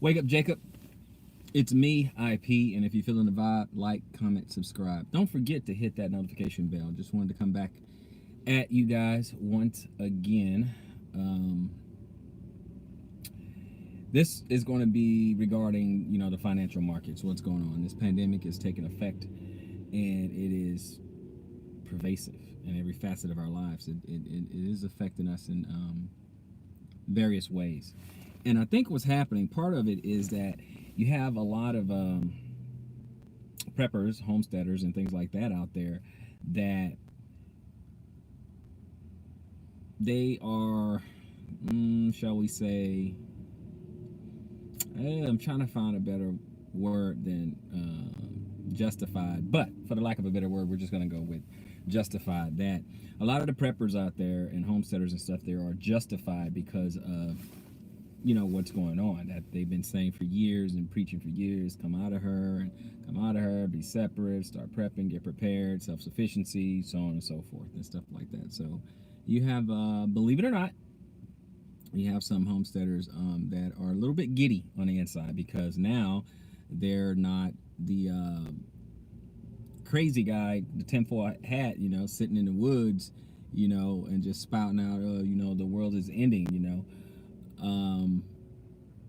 Wake up, Jacob. It's me, IP, and if you're feeling the vibe, like, comment, subscribe. Don't forget to hit that notification bell. Just wanted to come back at you guys once again. This is going to be regarding, the financial markets, what's going on. This pandemic is taking effect, and it is pervasive in every facet of our lives. It is affecting us in various ways. And I think what's happening, part of it is that you have a lot of preppers, homesteaders, and things like that out there that they are, shall we say, I'm trying to find a better word than justified, but for the lack of a better word, we're just going to go with justified. That a lot of the preppers out there and homesteaders and stuff there are justified because of what's going on, that they've been saying for years and preaching for years. Come out of her, be separate, start prepping, get prepared, self-sufficiency, so on and so forth, and stuff like that. So you have, believe it or not, you have some homesteaders that are a little bit giddy on the inside because now they're not the crazy guy, the tinfoil hat, sitting in the woods, and just spouting out, the world is ending,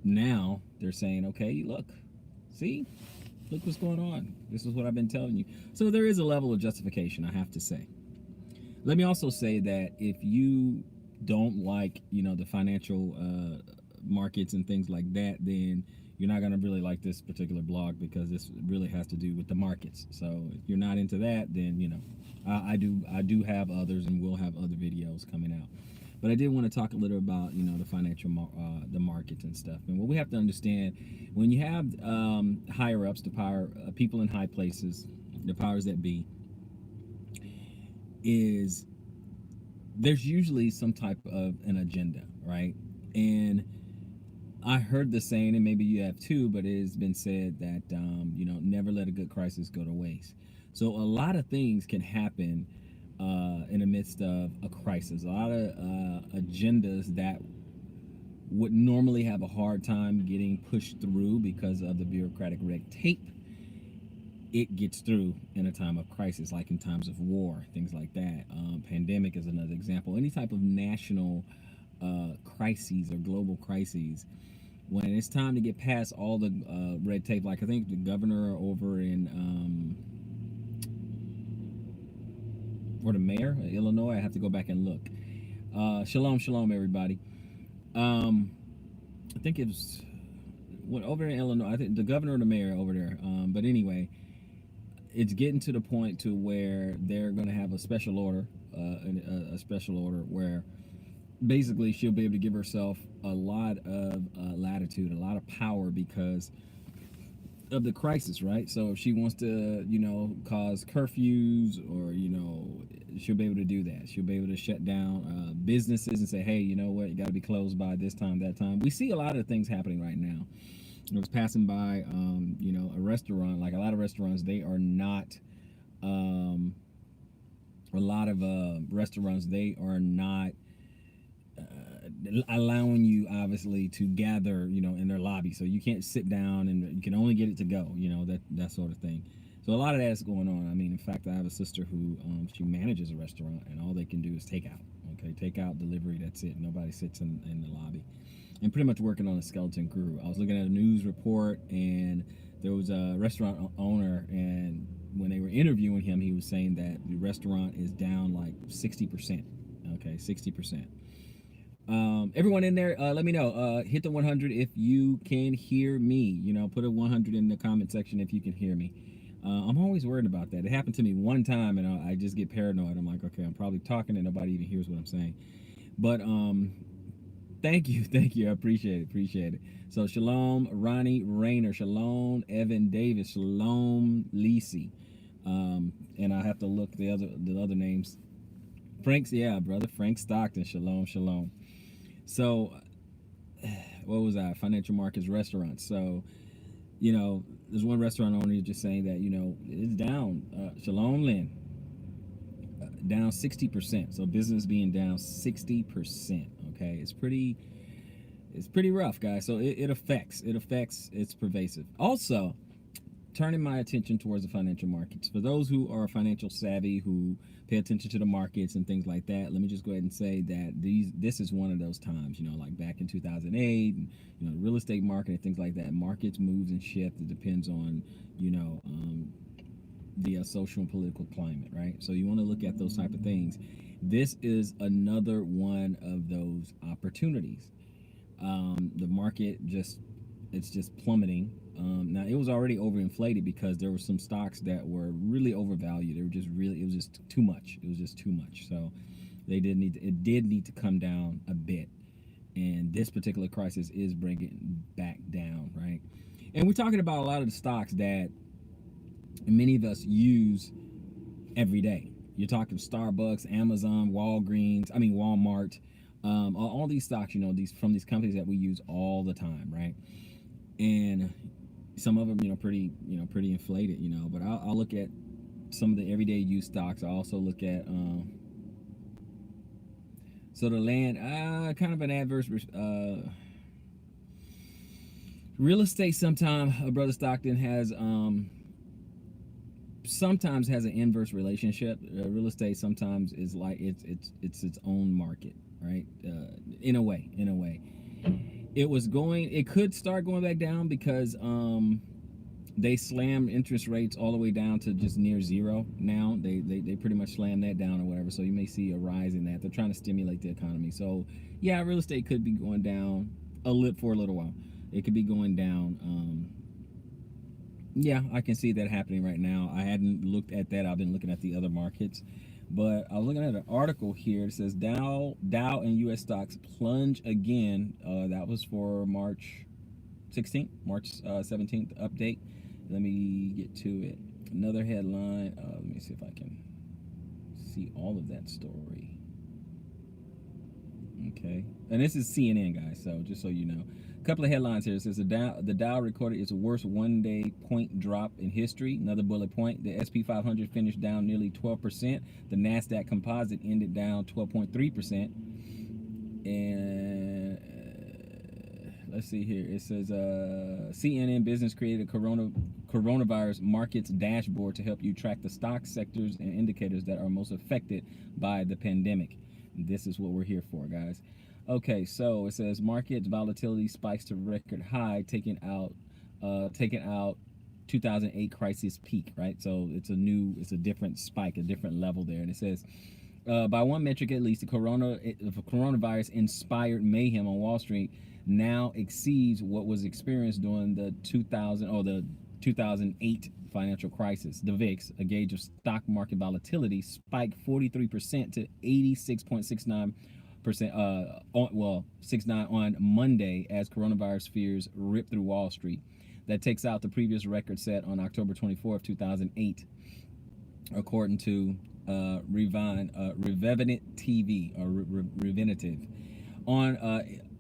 now they're saying, okay, look, what's going on. This is what I've been telling you. So there is a level of justification, I have to say. Let me also say that if you don't like, the financial markets and things like that, then you're not going to really like this particular blog because this really has to do with the markets. So if you're not into that, then, I do have others and will have other videos coming out. But I did want to talk a little about, the financial, the markets and stuff. And what we have to understand, when you have higher ups, the power, people in high places, the powers that be, is there's usually some type of an agenda, right? And I heard the saying, and maybe you have too, but it has been said that, never let a good crisis go to waste. So a lot of things can happen in the midst of a crisis. A lot of agendas that would normally have a hard time getting pushed through because of the bureaucratic red tape, it gets through in a time of crisis, like in times of war, things like that. Pandemic is another example. Any type of national crises or global crises, when it's time to get past all the red tape, like I think the governor over in or the mayor of Illinois, I have to go back and look. Shalom, everybody. I think it was over in Illinois. I think the governor or the mayor over there. But anyway, it's getting to the point to where they're going to have a special order, a special order where basically she'll be able to give herself a lot of latitude, a lot of power because of the crisis, right? So if she wants to, cause curfews or, she'll be able to do that. She'll be able to shut down businesses and say, hey, you know what, you got to be closed by this time, that time. We see a lot of things happening right now. I was passing by, a restaurant, like a lot of restaurants, they are not, a lot of restaurants, they are not allowing you obviously to gather in their lobby, so you can't sit down and you can only get it to go, that sort of thing. So a lot of that's going on. I mean, in fact, I have a sister who she manages a restaurant and all they can do is take out, delivery, that's it. Nobody sits in the lobby, and pretty much working on a skeleton crew. I was looking at a news report and there was a restaurant owner, and when they were interviewing him, he was saying that the restaurant is down like 60%. 60%. Everyone in there, let me know. Hit the 100 if you can hear me. Put a 100 in the comment section if you can hear me. I'm always worried about that. It happened to me one time, and I just get paranoid. I'm like, okay, I'm probably talking and nobody even hears what I'm saying. But thank you. I appreciate it. So shalom, Ronnie Rayner, shalom, Evan Davis, shalom, Lisi, and I have to look the other names. Frank's, yeah, brother, Frank Stockton, shalom. So, what was that? Financial markets, restaurants. So, there's one restaurant owner just saying that, it's down. Shalom Lynn, down 60%. So business being down 60%. Okay, it's pretty it's pretty rough, guys. So it affects, it's pervasive. Also, turning my attention towards the financial markets. For those who are financial savvy, who pay attention to the markets and things like that, let me just go ahead and say that this is one of those times, like back in 2008, and, the real estate market and things like that. Markets moves and shift. It depends on, the social and political climate, right? So you want to look at those type of things. This is another one of those opportunities. The market it's just plummeting. Now it was already overinflated because there were some stocks that were really overvalued. They were just it was just too much. It was just too much. So it did need to come down a bit. And this particular crisis is bringing it back down, right? And we're talking about a lot of the stocks that many of us use every day. You're talking Starbucks, Amazon, Walmart, all these stocks, these from these companies that we use all the time, right? And some of them, pretty inflated, But I'll look at some of the everyday use stocks. I also look at so the land, kind of an adverse real estate. Sometimes Brother Stockton has sometimes has an inverse relationship. Real estate sometimes is like it's its own market, right? In a way, it could start going back down because they slammed interest rates all the way down to just near zero now. They pretty much slammed that down or whatever. So you may see a rise in that. They're trying to stimulate the economy. So yeah, real estate could be going down for a little while. It could be going down. Yeah, I can see that happening right now. I hadn't looked at that. I've been looking at the other markets. But I was looking at an article here. It says Dow and U.S. stocks plunge again. That was for March 16th, March 17th update. Let me get to it. Another headline. Let me see if I can see all of that story. Okay. And this is CNN, guys, so just so you know. A couple of headlines here. It says the Dow recorded its worst one-day point drop in history. Another bullet point, the SP 500 finished down nearly 12%. The NASDAQ composite ended down 12.3%. And let's see here. It says CNN Business created a coronavirus markets dashboard to help you track the stock sectors and indicators that are most affected by the pandemic. This is what we're here for, guys. Okay, so it says market volatility spikes to record high, taking out 2008 crisis peak, right? So it's a different spike, a different level there. And it says by one metric at least, the coronavirus inspired mayhem on Wall Street now exceeds what was experienced during the 2008 financial crisis. The VIX, a gauge of stock market volatility, spiked 43% to 86.69%. 69 on Monday as coronavirus fears ripped through Wall Street. That takes out the previous record set on October 24th, 2008, according to Revenant TV or Reventive. On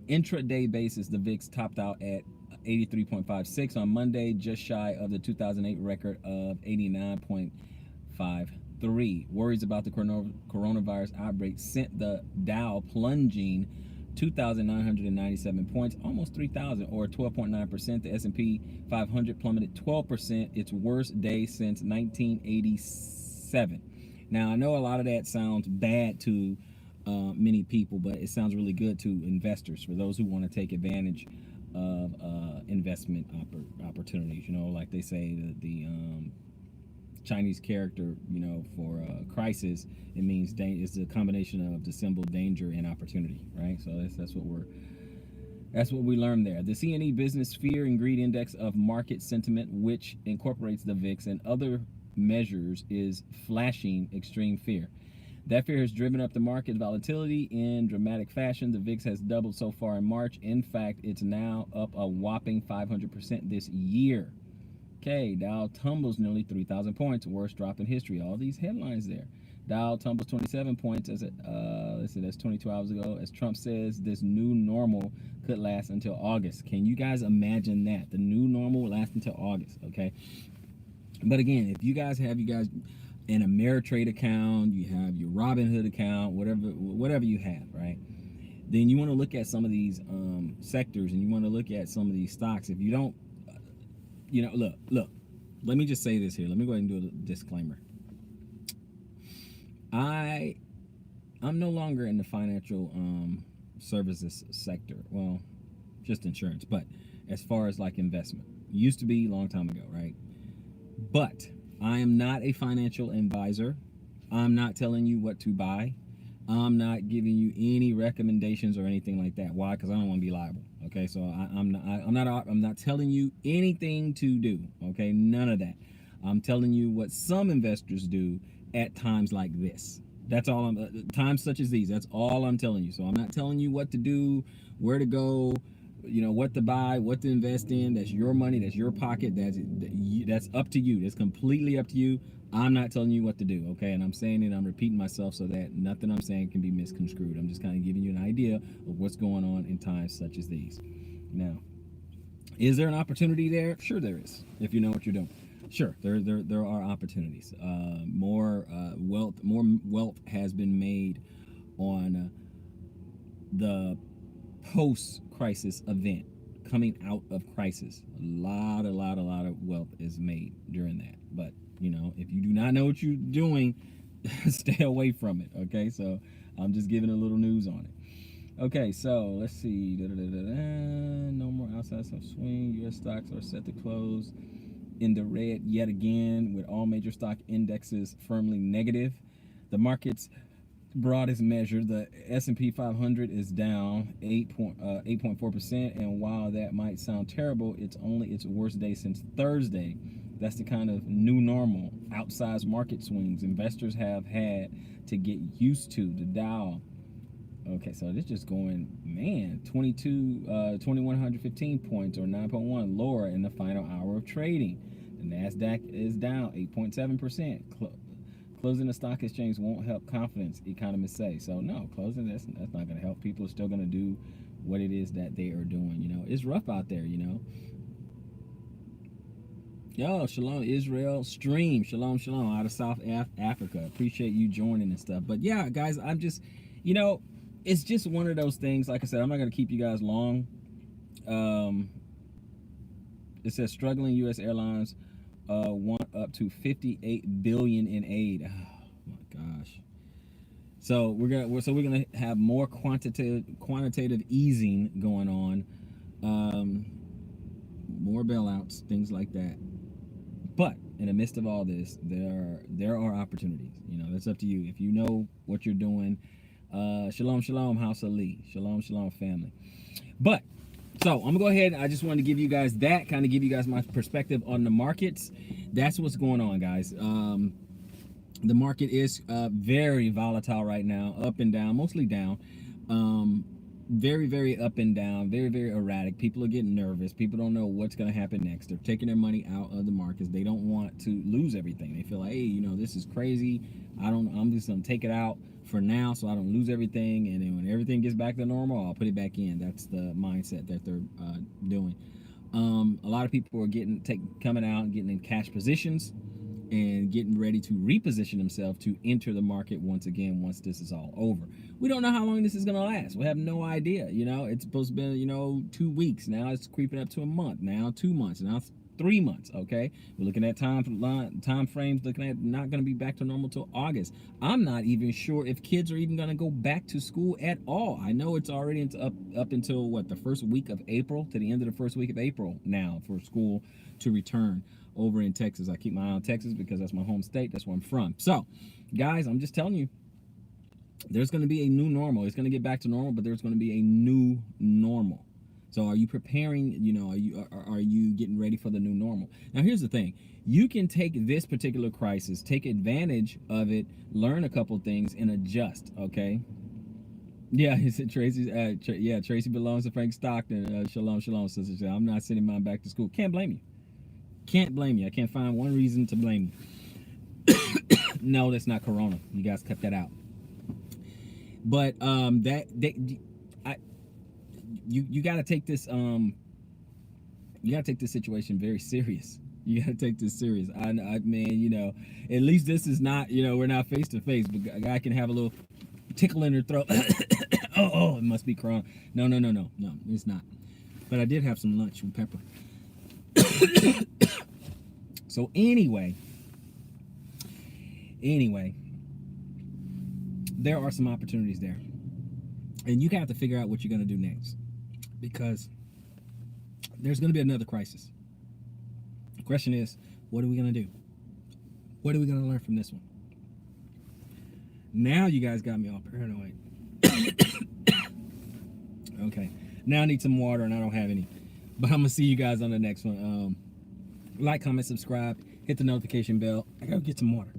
intraday basis, the VIX topped out at 83.56 on Monday, just shy of the 2008 record of 89.53. Worries about the coronavirus outbreak sent the Dow plunging 2,997 points, almost 3,000, or 12.9%. The S&P 500 plummeted 12%, its worst day since 1987. Now, I know a lot of that sounds bad to many people, but it sounds really good to investors, for those who want to take advantage of investment opportunities. Like they say, the Chinese character, for crisis, it means it's a combination of the symbol danger and opportunity, right? So that's what we learned there. The CNE Business Fear and Greed Index of Market Sentiment, which incorporates the VIX and other measures, is flashing extreme fear. That fear has driven up the market volatility in dramatic fashion. The VIX has doubled so far in March. In fact, it's now up a whopping 500% this year. Okay, Dow tumbles nearly 3,000 points, worst drop in history. All these headlines there. Dow tumbles 27 points let's see, that's 22 hours ago. As Trump says, this new normal could last until August. Can you guys imagine that? The new normal will last until August, okay? But again, if you guys have in a Ameritrade account, you have your Robinhood account, whatever you have, right? then you want to look at some of these sectors, and you want to look at some of these stocks. If you don't, look, let me just say this here. Let me go ahead and do a disclaimer. I'm no longer in the financial services sector. Well, just insurance, but as far as like investment, used to be a long time ago, right? But I am not a financial advisor. I'm not telling you what to buy. I'm not giving you any recommendations or anything like that. Why? Because I don't want to be liable. Okay, so I'm not telling you anything to do. Okay, none of that. I'm telling you what some investors do at times like this. That's all I'm times such as these. That's all I'm telling you. So I'm not telling you what to do, where to go, what to buy, what to invest in. That's your money. That's your pocket. That's up to you. That's completely up to you. I'm not telling you what to do, okay? And I'm saying it, I'm repeating myself so that nothing I'm saying can be misconstrued. I'm just kind of giving you an idea of what's going on in times such as these. Now, is there an opportunity there? Sure there is, if you know what you're doing. Sure, there are opportunities. More wealth has been made on the post-crisis event, coming out of crisis. A lot of wealth is made during that. But if you do not know what you're doing, stay away from it. Okay, so I'm just giving a little news on it. Okay, so let's see. No more outside swing. U.S. stocks are set to close in the red yet again, with all major stock indexes firmly negative. The market's broadest measure, the S&P 500, is down 8.4%, and while that might sound terrible, it's only its worst day since Thursday. That's the kind of new normal, outsized market swings investors have had to get used to. The Dow, okay, so this just going, man, 2,115 points, or 9.1 lower in the final hour of trading. The NASDAQ is down 8.7%. Closing the stock exchange won't help confidence, economists say. So no, closing that's not going to help. People are still going to do what it is that they are doing. It's rough out there. Yo, shalom, Israel stream, shalom out of South Africa. Appreciate you joining and stuff. But yeah, guys, I'm just, it's just one of those things. Like I said, I'm not going to keep you guys long. It says struggling U.S. airlines want up to $58 billion in aid. Oh my gosh. So we're gonna have more quantitative easing going on, more bailouts, things like that. But in the midst of all this, there are opportunities. That's up to you. If you know what you're doing. Shalom, House of Lee. Shalom, family. But so I'm gonna go ahead. I just wanted to give you guys that, kind of give you guys my perspective on the markets. That's what's going on, guys. The market is very volatile right now, up and down, mostly down. Very up and down, very erratic. People are getting nervous. People don't know what's going to happen next. They're taking their money out of the markets. They don't want to lose everything. They feel like, hey, this is crazy. I'm just going to take it out for now so I don't lose everything, and then when everything gets back to normal, I'll put it back in. That's the mindset that they're doing. A lot of people are coming out and getting in cash positions and getting ready to reposition themselves to enter the market once again once this is all over. We don't know how long this is going to last. We have no idea. It's supposed to be 2 weeks. Now it's creeping up to a month. Now 2 months. Now 3 months. Okay, we're looking at time frames, looking at not going to be back to normal till August. I'm not even sure if kids are even going to go back to school at all. I know it's already up until the first week of April, to the end of the first week of April now for school to return over in Texas. I keep my eye on Texas because that's my home state. That's where I'm from. So, guys, I'm just telling you, there's going to be a new normal. It's going to get back to normal, but there's going to be a new normal. So are you preparing, are you getting ready for the new normal? Now, here's the thing. You can take this particular crisis, take advantage of it, learn a couple things, and adjust, okay? Yeah, he said Tracy. Tracy belongs to Frank Stockton. Shalom, sister. I'm not sending mine back to school. Can't blame you. Can't blame you. I can't find one reason to blame you. No, that's not Corona. You guys cut that out. But you got to take this situation very serious. You got to take this serious. I man, at least this is not, we're not face to face, but a guy can have a little tickle in her throat. Oh, it must be Corona. No, it's not. But I did have some lunch with Pepper. So anyway, there are some opportunities there. And you have to figure out what you're going to do next. Because there's going to be another crisis. The question is, what are we going to do? What are we going to learn from this one? Now you guys got me all paranoid. Okay. Now I need some water and I don't have any. But I'm going to see you guys on the next one. Like, comment, subscribe, hit the notification bell. I got to get some water.